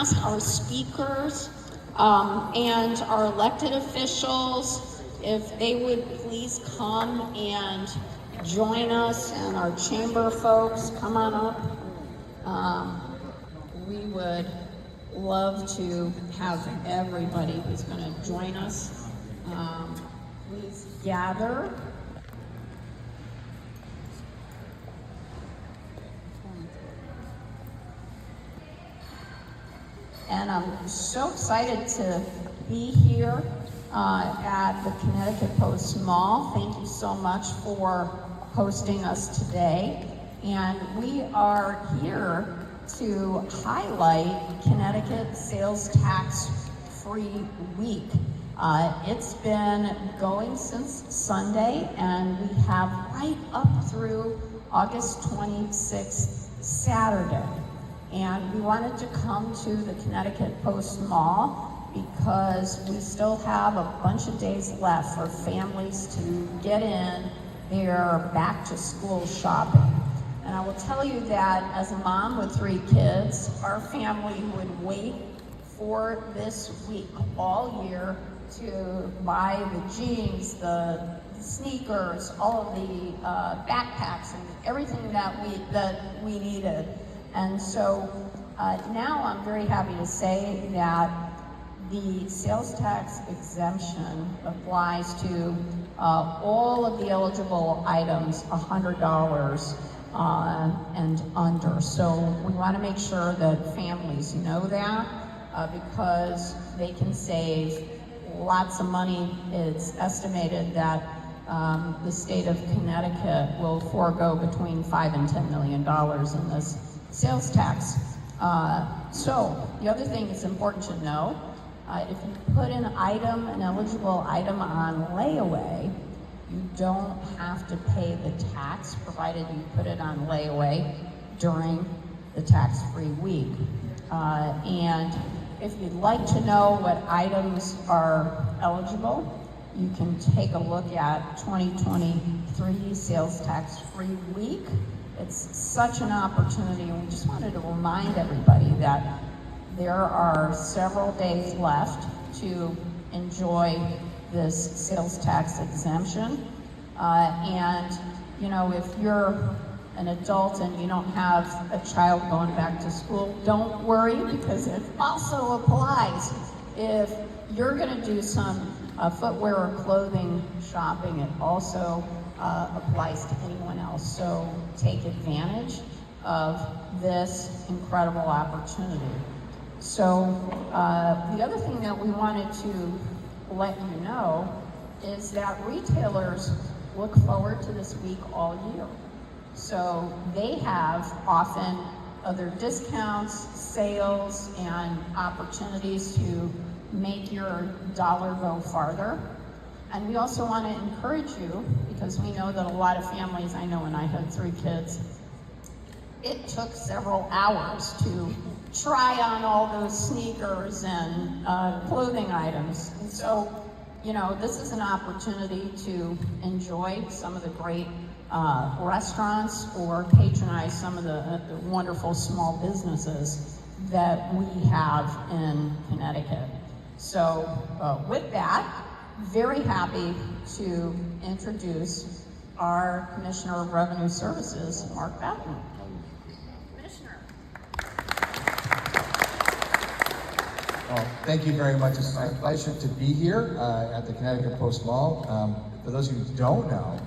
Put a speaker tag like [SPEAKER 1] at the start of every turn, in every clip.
[SPEAKER 1] ask our speakers and our elected officials if they would please come and join us, and our chamber folks, come on up. We would love to have everybody who's going to join us. Please gather. And I'm so excited to be here at the Connecticut Post Mall. Thank you so much for hosting us today. And we are here to highlight Connecticut Sales Tax Free Week. It's been going since Sunday, and we have right up through August 26th, Saturday. And we wanted to come to the Connecticut Post Mall because we still have a bunch of days left for families to get in their back to school shopping. And I will tell you that as a mom with 3 kids, our family would wait for this week all year to buy the jeans, the sneakers, all of the backpacks and everything that we needed. And so now I'm very happy to say that the sales tax exemption applies to all of the eligible items, $100 and under. So we want to make sure that families know that because they can save lots of money. It's estimated that the state of Connecticut will forego between $5 and $10 million in this sales tax. So the other thing that's important to know, if you put an eligible item on layaway, you don't have to pay the tax, provided you put it on layaway during the tax-free week. And if you'd like to know what items are eligible, you can take a look at 2023 Sales Tax-Free Week. It's such an opportunity, and we just wanted to remind everybody that there are several days left to enjoy this sales tax exemption. And you know, if you're an adult and you don't have a child going back to school, don't worry, because it also applies if you're going to do some footwear or clothing shopping. It also applies to anyone else. So take advantage of this incredible opportunity. So the other thing that we wanted to let you know is that retailers look forward to this week all year. So they have often other discounts, sales, and opportunities to make your dollar go farther. And we also want to encourage you, because we know that a lot of families, I know when I had 3 kids, it took several hours to try on all those sneakers and clothing items. And so, you know, this is an opportunity to enjoy some of the great restaurants or patronize some of the wonderful small businesses that we have in Connecticut. So with that, very happy to introduce our Commissioner of Revenue Services, Mark Batten. Commissioner.
[SPEAKER 2] Well, thank you very much. It's my pleasure to be here at the Connecticut Post Mall. For those of you who don't know,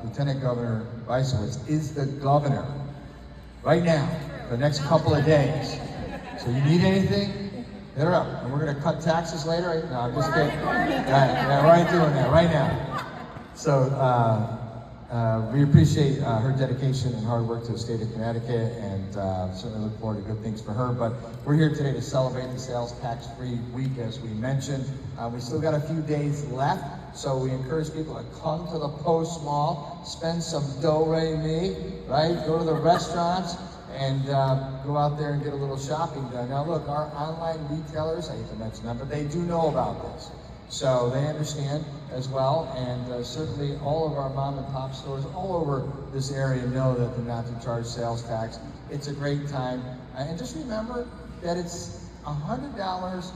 [SPEAKER 2] Lieutenant Governor Bysiewicz is the governor right now for the next couple of days. So you need anything, hit her up. And we're going to cut taxes later. Right? No, I'm just kidding. Yeah, we're already doing that right now. So we appreciate her dedication and hard work to the state of Connecticut, and certainly look forward to good things for her. But we're here today to celebrate the Sales Tax-Free Week, as we mentioned. We still got a few days left, so we encourage people to come to the Post Mall, spend some do-re-mi, right? Go to the restaurants, and go out there and get a little shopping done. Now look, our online retailers, I hate to mention them, but they do know about this. So they understand as well, and certainly all of our mom and pop stores all over this area know that they're not to charge sales tax. It's a great time. And just remember, that it's $100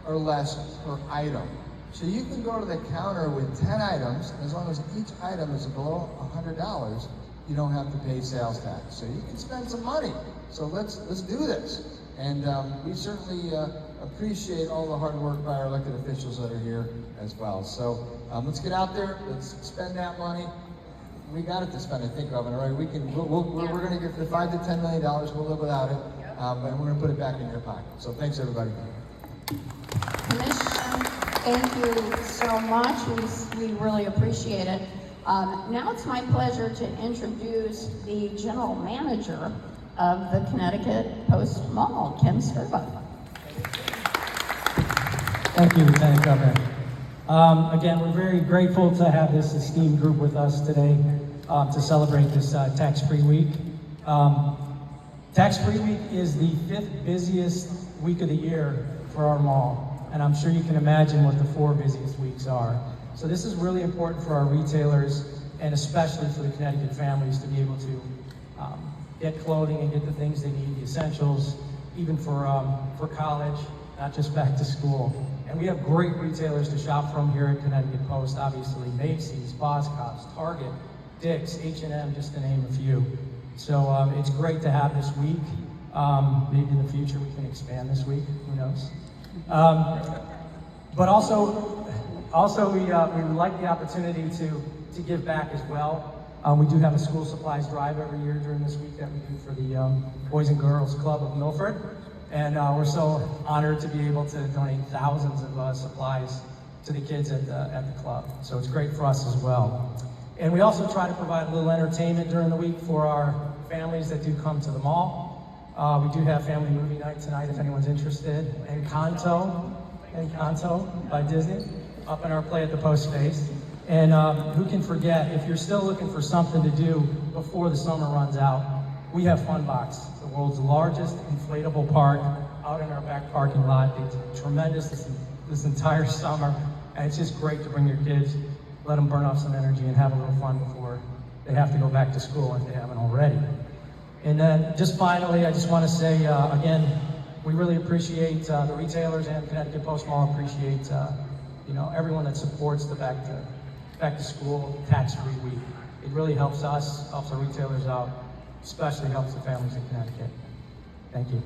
[SPEAKER 2] or less per item. So you can go to the counter with 10 items, and as long as each item is below $100, you don't have to pay sales tax. So you can spend some money. So let's do this. And we certainly appreciate all the hard work by our elected officials that are here as well. So let's get out there, let's spend that money. We got it to spend, I think, Governor, right? We're going to give the $5 to $10 million, we'll live without it, and we're going to put it back in your pocket. So thanks, everybody.
[SPEAKER 1] Commissioner, thank you so much. We really appreciate it. Now it's my pleasure to introduce the general manager of the Connecticut Post Mall, Kim Sturba.
[SPEAKER 3] Thank you, Lieutenant Governor. Again, we're very grateful to have this esteemed group with us today to celebrate this tax-free week. Tax-free week is the 5th busiest week of the year for our mall, and I'm sure you can imagine what the 4 busiest weeks are. So this is really important for our retailers, and especially for the Connecticut families, to be able to get clothing and get the things they need, the essentials, even for college, not just back to school. And we have great retailers to shop from here at Connecticut Post, obviously Macy's, Boscov's, Target, Dick's, H&M, just to name a few. So it's great to have this week. Maybe in the future we can expand this week, who knows? But also we would like the opportunity to give back as well. We do have a school supplies drive every year during this week that we do for the Boys and Girls Club of Milford. And we're so honored to be able to donate thousands of supplies to the kids at the club. So it's great for us as well. And we also try to provide a little entertainment during the week for our families that do come to the mall. We do have family movie night tonight if anyone's interested. Encanto by Disney, up in our Play at the Post space. And who can forget, if you're still looking for something to do before the summer runs out, we have Funbox, the world's largest inflatable park out in our back parking lot. It's tremendous this entire summer, and it's just great to bring your kids, let them burn off some energy and have a little fun before they have to go back to school if they haven't already. And then just finally, I just want to say, again, we really appreciate the retailers, and Connecticut Post Mall appreciate everyone that supports the back to school tax-free week. It really helps us, helps our retailers out, especially helps the families in Connecticut. Thank you.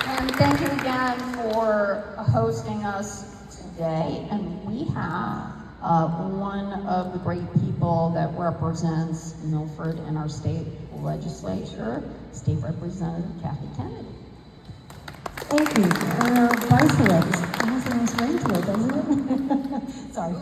[SPEAKER 1] And thank you again for hosting us today. And we have one of the great people that represents Milford in our state legislature, State Representative Kathy Kennedy.
[SPEAKER 4] Thank you. Bysiewicz. It has a nice ring to it, doesn't it? Sorry.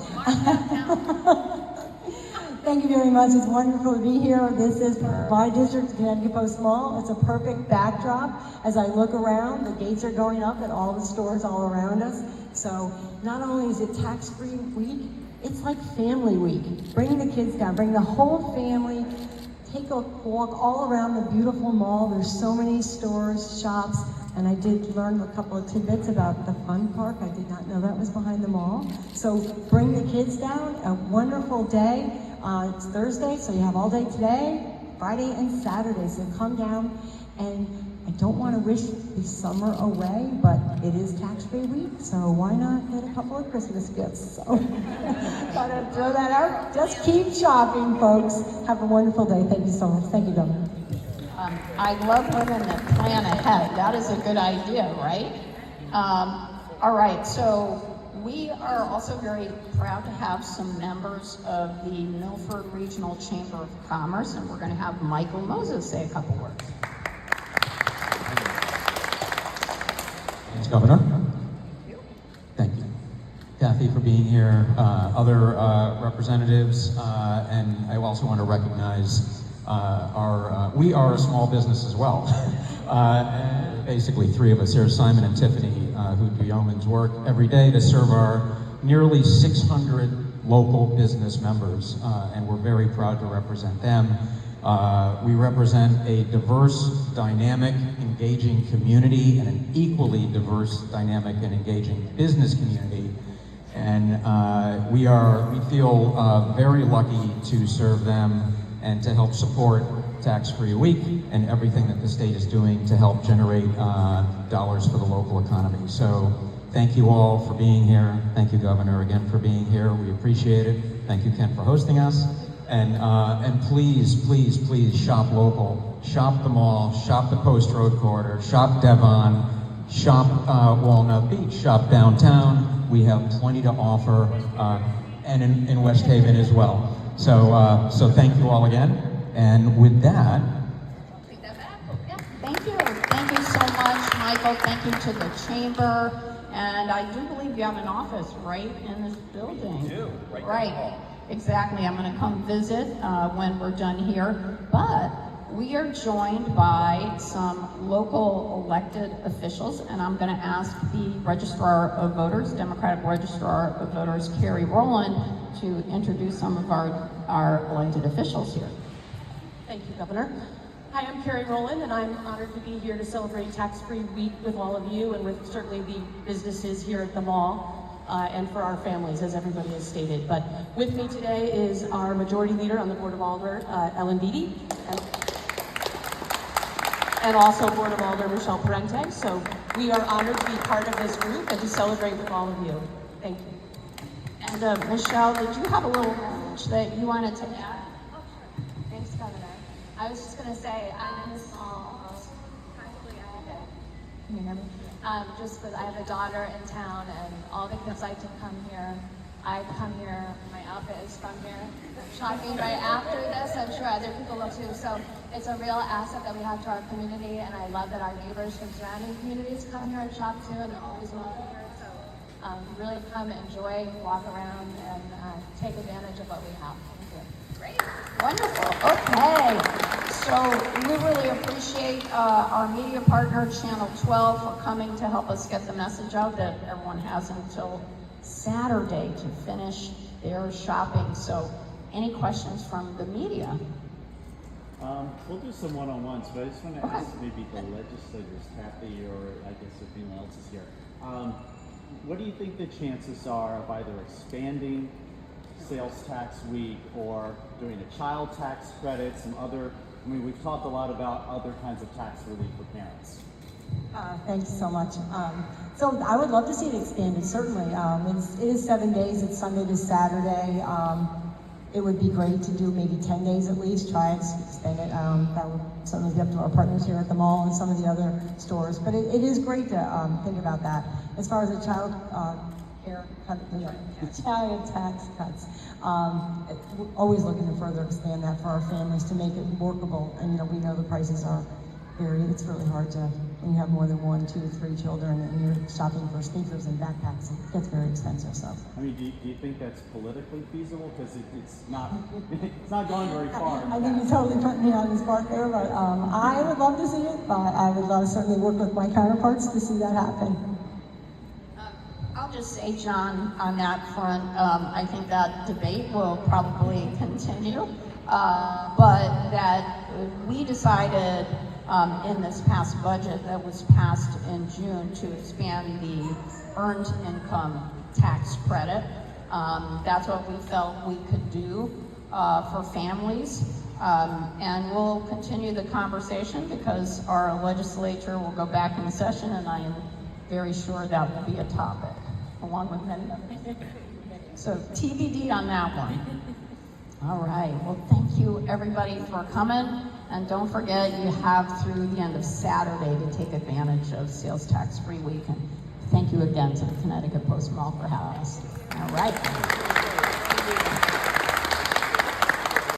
[SPEAKER 4] Thank you very much. It's wonderful to be here. This is my district, Connecticut Post Mall. It's a perfect backdrop. As I look around, the gates are going up at all the stores all around us. So not only is it tax-free week, it's like family week. Bring the kids down, bring the whole family, take a walk all around the beautiful mall. There's so many stores, shops, and I did learn a couple of tidbits about the fun park. I did not know that was behind the mall. So bring the kids down, a wonderful day. It's Thursday, so you have all day today, Friday and Saturday. So come down, and I don't want to wish the summer away, but it is tax-free week, so why not get a couple of Christmas gifts? So gotta throw that out. Just keep shopping, folks. Have a wonderful day. Thank you so much. Thank you, Governor.
[SPEAKER 1] I love women that plan ahead. That is a good idea, right? All right, so we are also very proud to have some members of the Milford Regional Chamber of Commerce, and we're going to have Michael Moses say a couple words.
[SPEAKER 5] Thanks, Governor. Thank you. Kathy, for being here, other representatives, and I also want to recognize we are a small business as well. Basically, 3 of us here, Simon and Tiffany, who do yeoman's work every day to serve our nearly 600 local business members, and we're very proud to represent them. We represent a diverse, dynamic, engaging community and an equally diverse, dynamic, and engaging business community. And we feel very lucky to serve them and to help support tax-free week and everything that the state is doing to help generate dollars for the local economy. So thank you all for being here. Thank you, Governor, again for being here. We appreciate it. Thank you, Ken, for hosting us. And please, please, please shop local. Shop the mall, shop the Post Road Corridor, shop Devon, shop Walnut Beach, shop downtown. We have plenty to offer, and in West Haven as well. So thank you all again. And with that,
[SPEAKER 1] Take that back. Yeah, thank you. Thank you so much, Michael. Thank you to the chamber. And I do believe you have an office right in this building.
[SPEAKER 6] We do,
[SPEAKER 1] Right. Exactly. I'm going to come visit when we're done here. But we are joined by some local elected officials, and I'm going to ask the Registrar of Voters, Democratic Registrar of Voters, Carrie Rowland, to introduce some of our elected officials here.
[SPEAKER 7] Thank you, Governor. Hi, I'm Carrie Rowland, and I'm honored to be here to celebrate Tax-Free Week with all of you and with certainly the businesses here at the mall and for our families, as everybody has stated. But with me today is our Majority Leader on the Board of Alder, Ellen Beatty, and also Board of Alder Michelle Parente. So we are honored to be part of this group and to celebrate with all of you. Thank you.
[SPEAKER 1] And Michelle, did you have a little message that you wanted to add?
[SPEAKER 8] Thanks, Governor. I was just going to say, I'm in this mall almost practically every day. Can you hear me? Just because I have a daughter in town and all the kids like to come here. I come here, my outfit is from here. Shopping right after this, I'm sure other people will too. So it's a real asset that we have to our community, and I love that our neighbors from surrounding communities come here and shop too, and they're always welcome here. So really come enjoy, walk around, and take advantage of what we have. Thank you.
[SPEAKER 1] Great. Wonderful. Okay. So we really appreciate our media partner, Channel 12, for coming to help us get the message out that everyone has until Saturday to finish their shopping. So any questions from the media?
[SPEAKER 6] We'll do some one-on-ones, but I just want to
[SPEAKER 1] Okay.
[SPEAKER 6] ask maybe the legislators, Kathy, or I guess if anyone else is here. What do you think the chances are of either expanding sales tax week or doing a child tax credit, some other, I mean, we've talked a lot about other kinds of tax relief for parents.
[SPEAKER 4] Thanks so much. So I would love to see it expanded, certainly. It is 7 days, it's Sunday to Saturday. It would be great to do maybe 10 days at least, try and extend it. That would certainly be up to our partners here at the mall and some of the other stores. But it is great to think about that. As far as the child care cut, child tax cuts, we're always looking to further expand that for our families to make it workable. And we know the prices are it's really hard to, when you have more than 1, 2, 3 children and you're shopping for sneakers and backpacks, it gets very expensive. So
[SPEAKER 6] I mean, do you think that's politically feasible? Because it's not going very far.
[SPEAKER 4] I think you totally put me on the spot there, but I would love to see it, but I would love to certainly work with my counterparts to see that happen.
[SPEAKER 1] I'll just say, John, on that front, I think that debate will probably continue, but that we decided in this past budget that was passed in June to expand the earned income tax credit. That's what we felt we could do for families. And we'll continue the conversation because our legislature will go back in session, and I am very sure that will be a topic, along with many others. So TBD on that one. All right, well, thank you everybody for coming. And don't forget, you have through the end of Saturday to take advantage of Sales Tax Free Week. And thank you again to the Connecticut Post Mall for having us. All right.